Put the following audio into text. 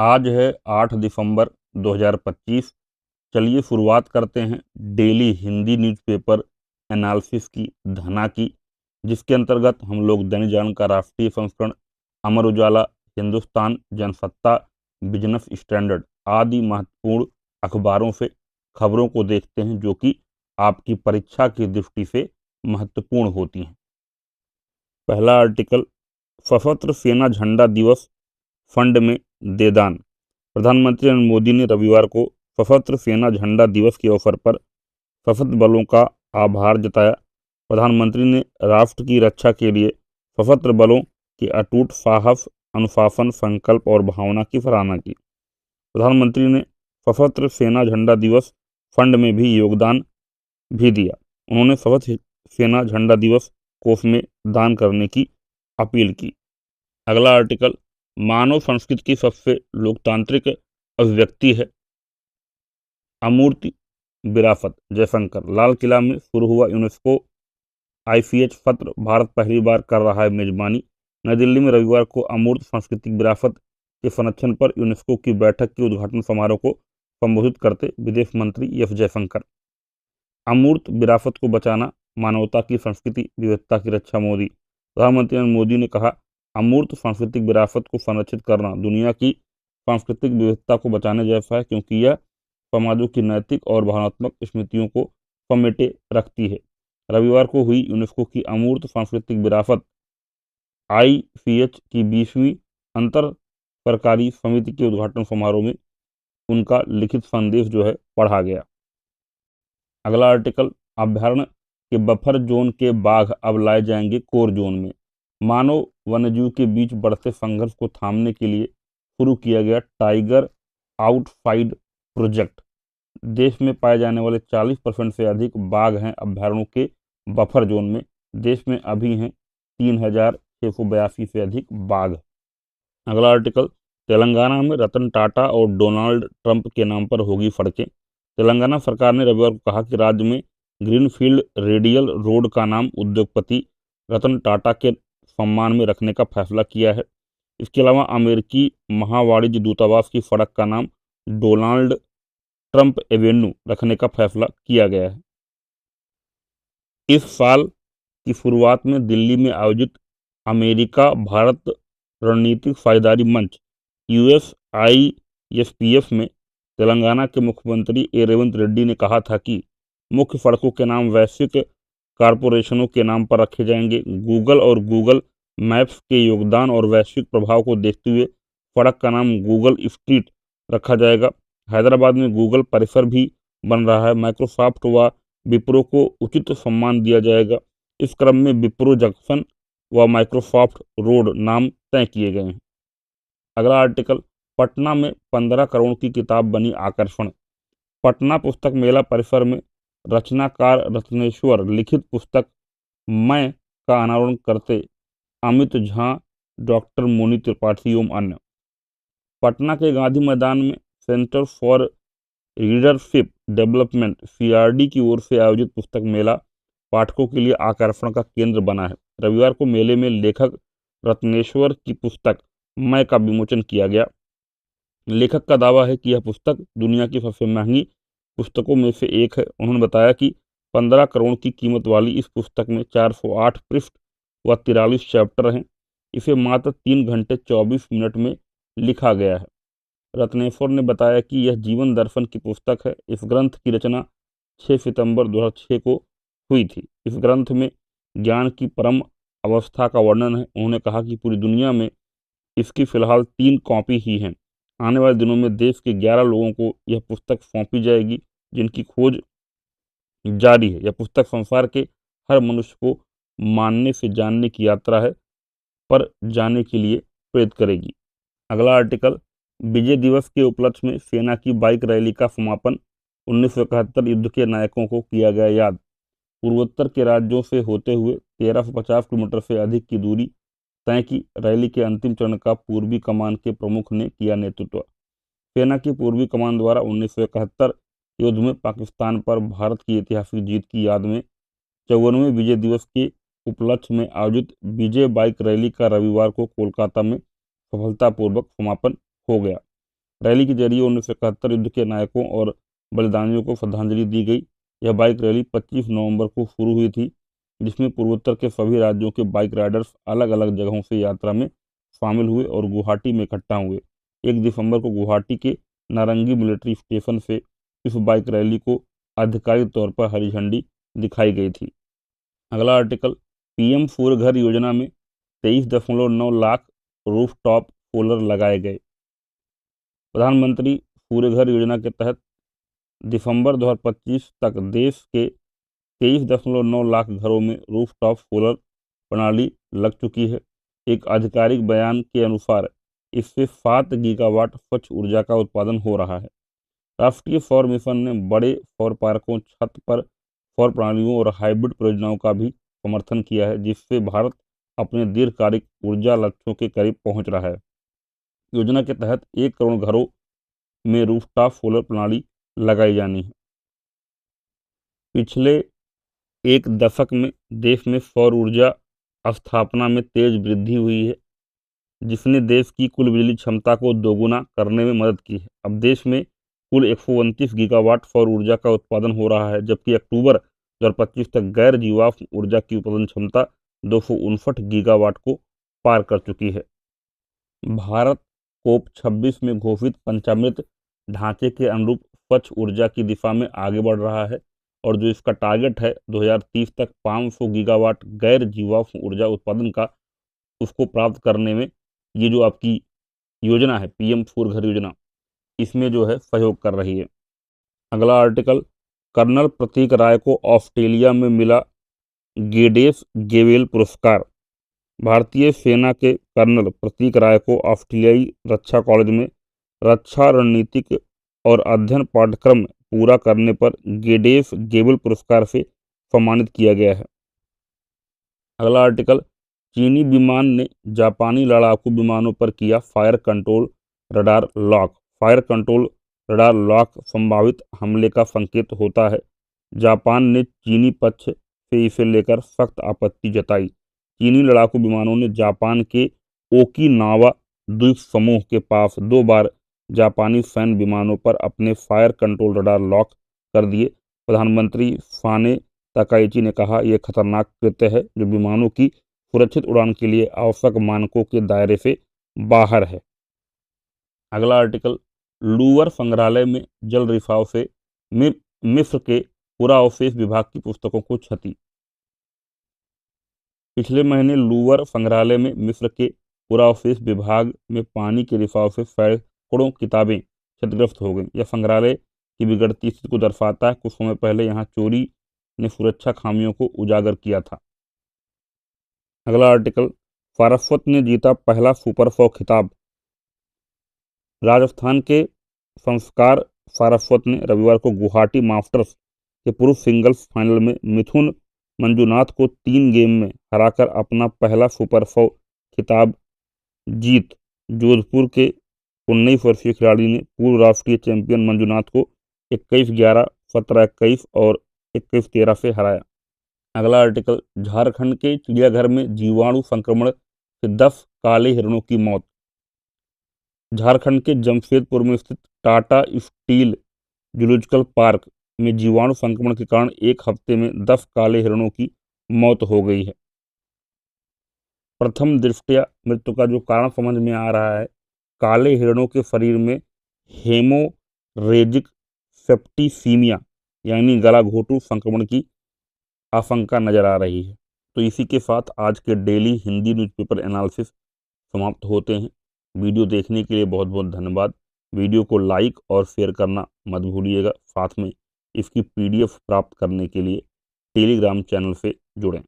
आज है 8 दिसंबर 2025। चलिए शुरुआत करते हैं डेली हिंदी न्यूज़पेपर एनालिसिस की धना की, जिसके अंतर्गत हम लोग दैनिक जागरण का राष्ट्रीय संस्करण, अमर उजाला, हिंदुस्तान, जनसत्ता, बिजनेस स्टैंडर्ड आदि महत्वपूर्ण अखबारों से खबरों को देखते हैं जो कि आपकी परीक्षा की दृष्टि से महत्वपूर्ण होती हैं। पहला आर्टिकल, सशस्त्र सेना झंडा दिवस फंड में देदान। प्रधानमंत्री नरेंद्र मोदी ने रविवार को सशस्त्र सेना झंडा दिवस के अवसर पर सशस्त्र बलों का आभार जताया। प्रधानमंत्री ने राष्ट्र की रक्षा के लिए सशस्त्र बलों के अटूट साहस, अनुशासन, संकल्प और भावना की सराहना की। प्रधानमंत्री ने सशस्त्र सेना झंडा दिवस फंड में भी योगदान भी दिया। उन्होंने सशस्त्र सेना झंडा दिवस कोष में दान करने की अपील की। अगला आर्टिकल, मानव संस्कृति की सबसे लोकतांत्रिक अभिव्यक्ति है अमूर्त विरासत। जयशंकर। लाल किला में शुरू हुआ यूनेस्को ICH सत्र, भारत पहली बार कर रहा है मेजबानी। नई दिल्ली में रविवार को अमूर्त सांस्कृतिक विरासत के संरक्षण पर यूनेस्को की बैठक के उद्घाटन समारोह को संबोधित करते विदेश मंत्री एस जयशंकर। अमूर्त विरासत को बचाना, मानवता की संस्कृति विविधता की रक्षा। मोदी। प्रधानमंत्री नरेंद्र मोदी ने कहा, अमूर्त सांस्कृतिक विरासत को संरक्षित करना दुनिया की सांस्कृतिक विविधता को बचाने जैसा है, क्योंकि यह समाजों की नैतिक और भावनात्मक स्मृतियों को समेटे रखती है। रविवार को हुई यूनेस्को की अमूर्त सांस्कृतिक विरासत ICH की 20वीं अंतर सरकारी समिति के उद्घाटन समारोह में उनका लिखित संदेश जो है पढ़ा गया। अगला आर्टिकल, अभ्यारण्य के बफर जोन के बाघ अब लाए जाएंगे कोर जोन में। मानव वन्यजीव के बीच बढ़ते संघर्ष को थामने के लिए शुरू किया गया टाइगर आउटसाइड प्रोजेक्ट। देश में पाए जाने वाले 40% से अधिक बाघ हैं अभ्यारण्यों के बफर जोन में। देश में अभी हैं 3682 से अधिक बाघ। अगला आर्टिकल, तेलंगाना में रतन टाटा और डोनाल्ड ट्रंप के नाम पर होगी सड़कें। तेलंगाना सरकार ने रविवार को कहा कि राज्य में ग्रीनफील्ड रेडियल रोड का नाम उद्योगपति रतन टाटा के सम्मान में रखने का फैसला किया है। इसके अलावा अमेरिकी महावाणिज्य दूतावास की सड़क का नाम डोनाल्ड ट्रंप एवेन्यू रखने का फैसला किया गया है। इस साल की शुरुआत में दिल्ली में आयोजित अमेरिका भारत रणनीतिक साझेदारी मंच USISPF में तेलंगाना के मुख्यमंत्री रेवंत रेड्डी ने कहा था कि मुख्य सड़कों के नाम वैश्विक कारपोरेशनों के नाम पर रखे जाएंगे। गूगल और गूगल मैप्स के योगदान और वैश्विक प्रभाव को देखते हुए सड़क का नाम गूगल स्ट्रीट रखा जाएगा। हैदराबाद में गूगल परिसर भी बन रहा है। माइक्रोसॉफ्ट व विप्रो को उचित सम्मान दिया जाएगा। इस क्रम में विप्रो जंक्शन व माइक्रोसॉफ्ट रोड नाम तय किए गए हैं। अगला आर्टिकल, पटना में 15 करोड़ की किताब बनी आकर्षण। पटना पुस्तक मेला परिसर में रचनाकार रत्नेश्वर लिखित पुस्तक मैं का अनावरण करते अमित झा, डॉक्टर मोनी त्रिपाठी एवं अन्य। पटना के गांधी मैदान में centre for readership development CRD की ओर से आयोजित पुस्तक मेला पाठकों के लिए आकर्षण का केंद्र बना है। रविवार को मेले में लेखक रत्नेश्वर की पुस्तक मैं का विमोचन किया गया। लेखक का दावा है कि यह पुस्तक दुनिया की सबसे महंगी पुस्तकों में से एक है। उन्होंने बताया कि 15 करोड़ की कीमत वाली इस पुस्तक में 408 पृष्ठ व 43 चैप्टर हैं। इसे मात्र 3 घंटे 24 मिनट में लिखा गया है। रत्नेश्वर ने बताया कि यह जीवन दर्शन की पुस्तक है। इस ग्रंथ की रचना 6 सितंबर 2006 को हुई थी। इस ग्रंथ में ज्ञान की परम अवस्था का वर्णन है। उन्होंने कहा कि पूरी दुनिया में इसकी फिलहाल 3 कॉपी ही हैं। आने वाले दिनों में देश के 11 लोगों को यह पुस्तक सौंपी जाएगी जिनकी खोज जारी है। यह पुस्तक संसार के हर मनुष्य को मानने से जानने की यात्रा है पर जाने के लिए प्रेरित करेगी। अगला आर्टिकल, विजय दिवस के उपलक्ष्य में सेना की बाइक रैली का समापन। 1971 युद्ध के नायकों को किया गया याद। पूर्वोत्तर के राज्यों से होते हुए 1350 किलोमीटर से अधिक की दूरी तय की। रैली के अंतिम चरण का पूर्वी कमान के प्रमुख ने किया नेतृत्व। सेना की पूर्वी कमान द्वारा 1971 युद्ध में पाकिस्तान पर भारत की ऐतिहासिक जीत की याद में 54वें विजय दिवस के उपलक्ष्य में आयोजित विजय बाइक रैली का रविवार को कोलकाता में सफलतापूर्वक समापन हो गया। रैली के जरिए 1971 युद्ध के नायकों और बलिदानियों को श्रद्धांजलि दी गई। यह बाइक रैली 25 नवंबर को शुरू हुई थी, जिसमें पूर्वोत्तर के सभी राज्यों के बाइक राइडर्स अलग अलग जगहों से यात्रा में शामिल हुए और गुवाहाटी में इकट्ठा हुए। 1 दिसंबर को गुवाहाटी के नारंगी मिलिट्री स्टेशन से इस बाइक रैली को आधिकारिक तौर पर हरी झंडी दिखाई गई थी। अगला आर्टिकल, पीएम सूर्य घर योजना में 23.9 लाख रूफ टॉप सोलर लगाए गए। प्रधानमंत्री सूर्य घर योजना के तहत दिसंबर 2025 तक देश के 23.9 लाख घरों में रूफ टॉप सोलर प्रणाली लग चुकी है। एक आधिकारिक बयान के अनुसार इससे 7 गीगावाट स्वच्छ ऊर्जा का उत्पादन हो रहा है। राष्ट्रीय सौर मिशन ने बड़े सौर पार्कों, छत पर सौर प्रणालियों और हाइब्रिड परियोजनाओं का भी समर्थन किया है, जिससे भारत अपने दीर्घकालिक ऊर्जा लक्ष्यों के करीब पहुंच रहा है। योजना के तहत 1 करोड़ घरों में रूफटॉप सोलर प्रणाली लगाई जानी है। पिछले एक दशक में देश में सौर ऊर्जा स्थापना में तेज वृद्धि हुई है, जिसने देश की कुल बिजली क्षमता को दोगुना करने में मदद की है। अब देश में कुल 129 गीगावाट सौर ऊर्जा का उत्पादन हो रहा है, जबकि अक्टूबर 2025 तक गैर जीवाश्म ऊर्जा की उत्पादन क्षमता 259 गीगावाट को पार कर चुकी है। भारत कोप 26 में घोषित पंचामृत ढांचे के अनुरूप स्वच्छ ऊर्जा की दिशा में आगे बढ़ रहा है, और जो इसका टारगेट है 2030 तक 500 गीगावाट गैर जीवाश्म ऊर्जा उत्पादन का, उसको प्राप्त करने में ये जो आपकी योजना है पीएम सूर्य घर योजना, इसमें जो है सहयोग कर रही है। अगला आर्टिकल, कर्नल प्रतीक राय को ऑस्ट्रेलिया में मिला गेडेस गेवेल पुरस्कार। भारतीय सेना के कर्नल प्रतीक राय को ऑस्ट्रेलियाई रक्षा कॉलेज में रक्षा रणनीतिक और अध्ययन पाठ्यक्रम पूरा करने पर गेडेस गेवेल पुरस्कार से सम्मानित किया गया है। अगला आर्टिकल, चीनी विमान ने जापानी लड़ाकू विमानों पर किया fire control radar lock. Fire control radar lock संभावित हमले का संकेत होता है। जापान ने चीनी पक्ष से इसे लेकर सख्त आपत्ति जताई। चीनी लड़ाकू विमानों ने जापान के ओकिनावा द्वीप समूह के पास 2 बार जापानी सैन्य विमानों पर अपने फायर कंट्रोल रडार लॉक कर दिए। प्रधानमंत्री साने ताकाइची ने कहा, यह खतरनाक कृत्य है जो विमानों की सुरक्षित उड़ान के लिए आवश्यक मानकों के दायरे से बाहर है। अगला आर्टिकल, लूवर संग्रहालय में जल रिसाव से मिस्र के पुराअवशेष विभाग की पुस्तकों को क्षति। पिछले महीने लूवर संग्रहालय में मिस्र के पुराअवशेष विभाग में पानी के रिसाव से सैकड़ों किताबें क्षतिग्रस्त हो गईं। यह संग्रहालय की बिगड़ती स्थिति को दर्शाता है। कुछ समय पहले यहाँ चोरी ने सुरक्षा खामियों को उजागर किया था। अगला आर्टिकल, सारस्वत ने जीता पहला सुपर 100 खिताब। राजस्थान के संस्कार सारस्वत ने रविवार को गुवाहाटी मास्टर्स के पुरुष सिंगल्स फाइनल में मिथुन मंजुनाथ को 3 गेम में हराकर अपना पहला सुपर 100 खिताब जीत। जोधपुर के 19 वर्षीय खिलाड़ी ने पूर्व राष्ट्रीय चैंपियन मंजुनाथ को 21-11, 17-21 और 21-13 से हराया। अगला आर्टिकल, झारखंड के चिड़ियाघर में जीवाणु संक्रमण से 10 काले हिरणों की मौत। झारखंड के जमशेदपुर में स्थित टाटा स्टील जूलॉजिकल पार्क में जीवाणु संक्रमण के कारण एक हफ्ते में 10 काले हिरणों की मौत हो गई है। प्रथम दृष्टया मृत्यु का जो कारण समझ में आ रहा है, काले हिरणों के शरीर में हेमोरेजिक सेप्टिसीमिया यानी गलाघोटू संक्रमण की आशंका नजर आ रही है। तो इसी के साथ आज के डेली हिंदी न्यूज़पेपर एनालिसिस समाप्त होते हैं। वीडियो देखने के लिए बहुत बहुत धन्यवाद। वीडियो को लाइक और शेयर करना मत भूलिएगा। साथ में इसकी PDF प्राप्त करने के लिए टेलीग्राम चैनल से जुड़ें।